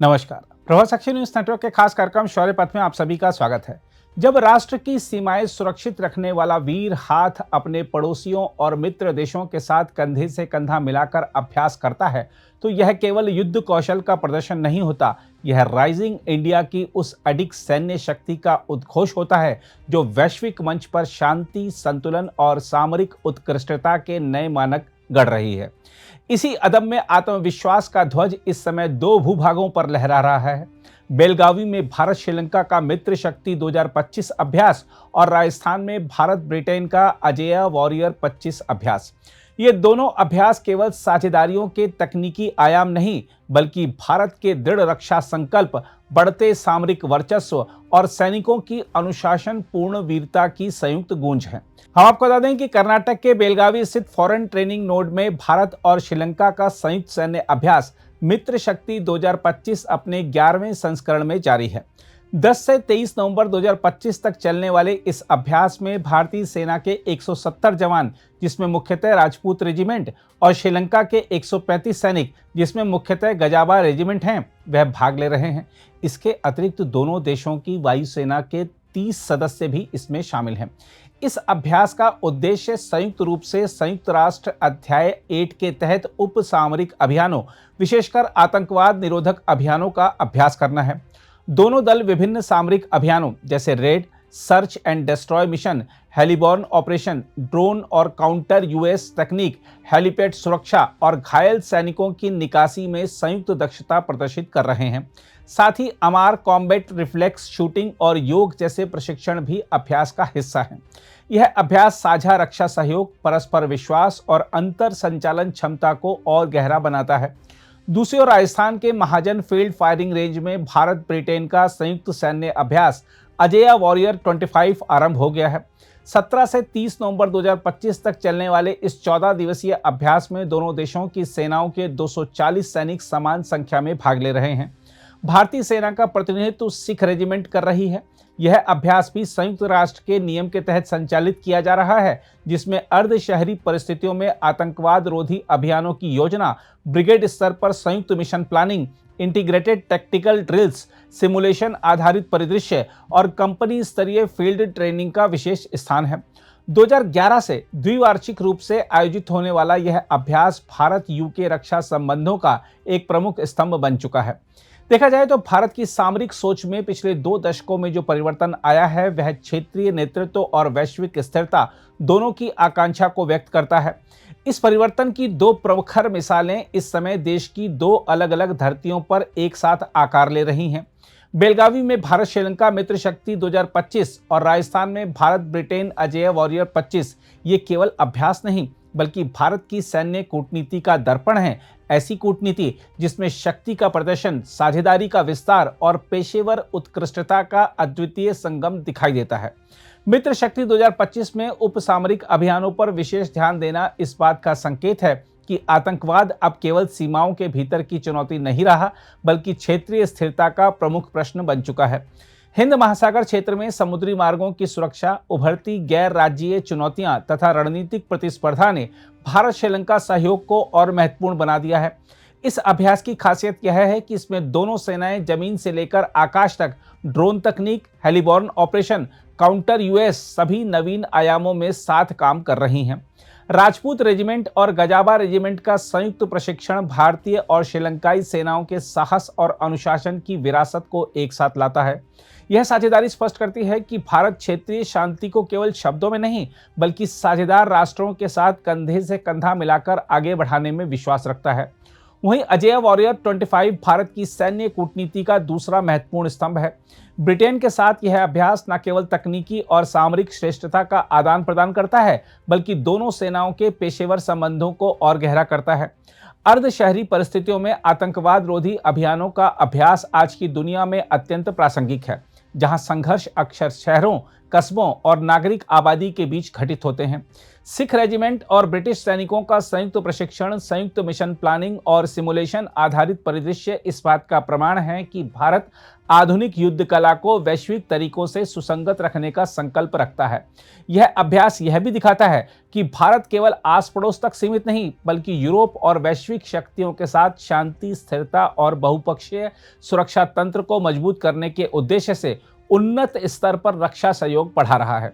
नमस्कार। प्रभात साक्षी news network के खास कार्यक्रम शौर्य पथ में आप सभी का स्वागत है। जब राष्ट्र की सीमाएं सुरक्षित रखने वाला वीर हाथ अपने पड़ोसियों और मित्र देशों के साथ कंधे से कंधा मिलाकर अभ्यास करता है, तो यह केवल युद्ध कौशल का प्रदर्शन नहीं होता, यह राइजिंग इंडिया की उस अडिग सैन्य शक्ति का उद्घोष होता है जो वैश्विक मंच पर शांति, संतुलन और सामरिक उत्कृष्टता के नए मानक गढ़ रही है। इसी अदम में आत्मविश्वास का ध्वज इस समय दो भूभागों पर लहरा रहा है। बेलगावी में भारत श्रीलंका का मित्र शक्ति 2025 अभ्यास और राजस्थान में भारत ब्रिटेन का अजेय वॉरियर 25 अभ्यास। ये दोनों अभ्यास केवल साझेदारियों के तकनीकी आयाम नहीं, बल्कि भारत के दृढ़ रक्षा संकल्प, बढ़ते सामरिक वर्चस्व और सैनिकों की अनुशासन पूर्ण वीरता की संयुक्त गूंज है। हम आपको बता दें कि कर्नाटक के बेलगावी स्थित फॉरेन ट्रेनिंग नोड में भारत और श्रीलंका का संयुक्त सैन्य अभ्यास मित्र शक्ति 2025 अपने 11वें संस्करण में जारी है। 10 से 23 नवंबर 2025 तक चलने वाले इस अभ्यास में भारतीय सेना के 170 जवान, जिसमें मुख्यतः राजपूत रेजिमेंट, और श्रीलंका के 135 सैनिक, जिसमें मुख्यतः गजाबा रेजिमेंट हैं, वह भाग ले रहे हैं। इसके अतिरिक्त दोनों देशों की वायुसेना के 30 सदस्य भी इसमें शामिल हैं। इस अभ्यास का उद्देश्य संयुक्त रूप से संयुक्त राष्ट्र अध्याय 8 के तहत उप सामरिक अभियानों, विशेषकर आतंकवाद निरोधक अभियानों का अभ्यास करना है। दोनों दल विभिन्न सामरिक अभियानों जैसे raid, search and destroy mission, heliborne operation, drone और काउंटर यूएस तकनीक, हेलीपैड सुरक्षा और घायल सैनिकों की निकासी में संयुक्त दक्षता प्रदर्शित कर रहे हैं। साथ ही अमार कॉम्बैट रिफ्लेक्स शूटिंग और योग जैसे प्रशिक्षण भी अभ्यास का हिस्सा हैं। यह अभ्यास साझा रक्षा सहयोग, परस्पर विश्वास और अंतर संचालन क्षमता को और गहरा बनाता है। दूसरी ओर राजस्थान के महाजन फील्ड फायरिंग रेंज में भारत ब्रिटेन का संयुक्त सैन्य अभ्यास अजेय वॉरियर 25 आरंभ हो गया है। 17 से 30 नवंबर 2025 तक चलने वाले इस 14 दिवसीय अभ्यास में दोनों देशों की सेनाओं के 240 सैनिक समान संख्या में भाग ले रहे हैं। भारतीय सेना का प्रतिनिधित्व सिख रेजिमेंट कर रही है। यह अभ्यास भी संयुक्त राष्ट्र के नियम के तहत संचालित किया जा रहा है, जिसमें अर्ध शहरी परिस्थितियों में आतंकवाद रोधी अभियानों की योजना, ब्रिगेड स्तर पर संयुक्त mission planning, integrated tactical drills, simulation आधारित परिदृश्य और कंपनी स्तरीय फील्ड ट्रेनिंग का विशेष स्थान है। 2011 से द्विवार्षिक रूप से आयोजित होने वाला यह अभ्यास भारत यूके रक्षा संबंधों का एक प्रमुख स्तंभ बन चुका है। देखा जाए तो भारत की सामरिक सोच में पिछले 2 दशकों में जो परिवर्तन आया है, वह क्षेत्रीय नेतृत्व और वैश्विक स्थिरता दोनों की आकांक्षा को व्यक्त करता है। इस परिवर्तन की 2 प्रमुख मिसालें इस समय देश की 2 अलग अलग धरतियों पर एक साथ आकार ले रही हैं। बेलगावी में भारत श्रीलंका मित्र शक्ति 2025 और राजस्थान में भारत ब्रिटेन अजेय वॉरियर 25 ये केवल अभ्यास नहीं, बल्कि भारत की सैन्य कूटनीति का दर्पण है। ऐसी कूटनीति जिसमें शक्ति का प्रदर्शन, साझेदारी का विस्तार और पेशेवर उत्कृष्टता का अद्वितीय संगम दिखाई देता है। मित्र शक्ति 2025 में उप सामरिक अभियानों पर विशेष ध्यान देना इस बात का संकेत है कि आतंकवाद अब केवल सीमाओं के भीतर की चुनौती नहीं रहा, बल्कि क्षेत्रीय स्थिरता का प्रमुख प्रश्न बन चुका है। हिंद महासागर क्षेत्र में समुद्री मार्गों की सुरक्षा, उभरती गैर राज्यीय चुनौतियां तथा रणनीतिक प्रतिस्पर्धा ने भारत श्रीलंका सहयोग को और महत्वपूर्ण बना दिया है। इस अभ्यास की खासियत यह है कि इसमें दोनों सेनाएं जमीन से लेकर आकाश तक ड्रोन तकनीक, हेलीबॉर्न ऑपरेशन, काउंटर यूएस सभी नवीन आयामों में साथ काम कर रही हैं। राजपूत रेजिमेंट और गजाबा रेजिमेंट का संयुक्त प्रशिक्षण भारतीय और श्रीलंकाई सेनाओं के साहस और अनुशासन की विरासत को एक साथ लाता है। यह साझेदारी स्पष्ट करती है कि भारत क्षेत्रीय शांति को केवल शब्दों में नहीं, बल्कि साझेदार राष्ट्रों के साथ कंधे से कंधा मिलाकर आगे बढ़ाने में विश्वास रखता है। वहीं अजेय वॉरियर 25 भारत की सैन्य कूटनीति का दूसरा महत्वपूर्ण स्तंभ है। ब्रिटेन के साथ यह अभ्यास न केवल तकनीकी और सामरिक श्रेष्ठता का आदान प्रदान करता है, बल्कि दोनों सेनाओं के पेशेवर संबंधों को और गहरा करता है। अर्ध शहरी परिस्थितियों में आतंकवाद रोधी अभियानों का अभ्यास आज की दुनिया में अत्यंत प्रासंगिक है, जहां संघर्ष अक्सर शहरों, कस्बों और नागरिक आबादी के बीच घटित होते हैं। सिख रेजिमेंट और ब्रिटिश सैनिकों का संयुक्त प्रशिक्षण, संयुक्त मिशन प्लानिंग और सिमुलेशन आधारित परिदृश्य इस बात का प्रमाण है कि भारत आधुनिक युद्ध कला को वैश्विक तरीकों से सुसंगत रखने का संकल्प रखता है। यह अभ्यास यह भी दिखाता है कि भारत केवल आस पड़ोस तक सीमित नहीं, बल्कि यूरोप और वैश्विक शक्तियों के साथ शांति, स्थिरता और बहुपक्षीय सुरक्षा तंत्र को मजबूत करने के उद्देश्य से उन्नत स्तर पर रक्षा सहयोग बढ़ा रहा है।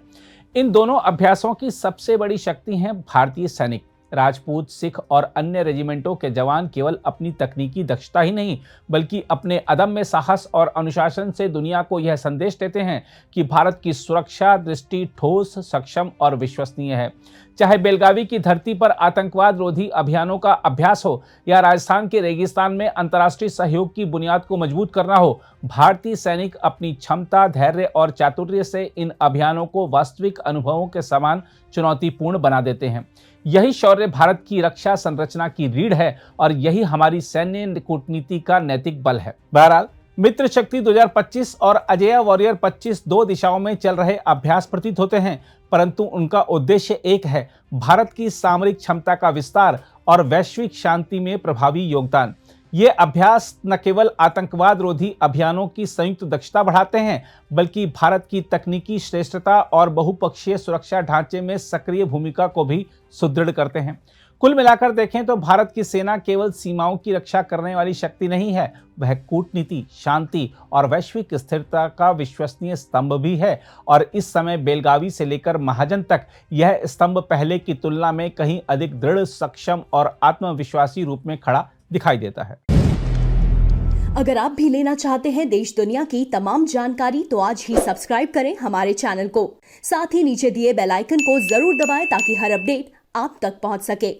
इन दोनों अभ्यासों की सबसे बड़ी शक्ति है भारतीय सैनिक। राजपूत, सिख और अन्य रेजिमेंटों के जवान केवल अपनी तकनीकी दक्षता ही नहीं, बल्कि अपने अदम्य साहस और अनुशासन से दुनिया को यह संदेश देते हैं कि भारत की सुरक्षा दृष्टि ठोस, सक्षम और विश्वसनीय है। चाहे बेलगावी की धरती पर आतंकवाद रोधी अभियानों का अभ्यास हो या राजस्थान के रेगिस्तान में अंतर्राष्ट्रीय सहयोग की बुनियाद को मजबूत करना हो, भारतीय सैनिक अपनी क्षमता, धैर्य और चातुर्य से इन अभियानों को वास्तविक अनुभवों के समान चुनौतीपूर्ण बना देते हैं। यही शौर्य भारत की रक्षा संरचना की रीढ़ है और यही हमारी सैन्य कूटनीति का नैतिक बल है। बहरहाल, मित्र शक्ति 2025 और अजेय वॉरियर 25 दो दिशाओं में चल रहे अभ्यास प्रतीत होते हैं, परंतु उनका उद्देश्य एक है: भारत की सामरिक क्षमता का विस्तार और वैश्विक शांति में प्रभावी योगदान। ये अभ्यास न केवल आतंकवाद रोधी अभियानों की संयुक्त दक्षता बढ़ाते हैं, बल्कि भारत की तकनीकी श्रेष्ठता और बहुपक्षीय सुरक्षा ढांचे में सक्रिय भूमिका को भी सुदृढ़ करते हैं। कुल मिलाकर देखें तो भारत की सेना केवल सीमाओं की रक्षा करने वाली शक्ति नहीं है, वह कूटनीति, शांति और वैश्विक स्थिरता का विश्वसनीय स्तंभ भी है। और इस समय बेलगावी से लेकर महाजन तक यह स्तंभ पहले की तुलना में कहीं अधिक दृढ़, सक्षम और आत्मविश्वासी रूप में खड़ा दिखाई देता है। अगर आप भी लेना चाहते हैं देश दुनिया की तमाम जानकारी, तो आज ही सब्सक्राइब करें हमारे चैनल को। साथ ही नीचे दिए बेल आइकन को जरूर दबाएं ताकि हर अपडेट आप तक पहुंच सके।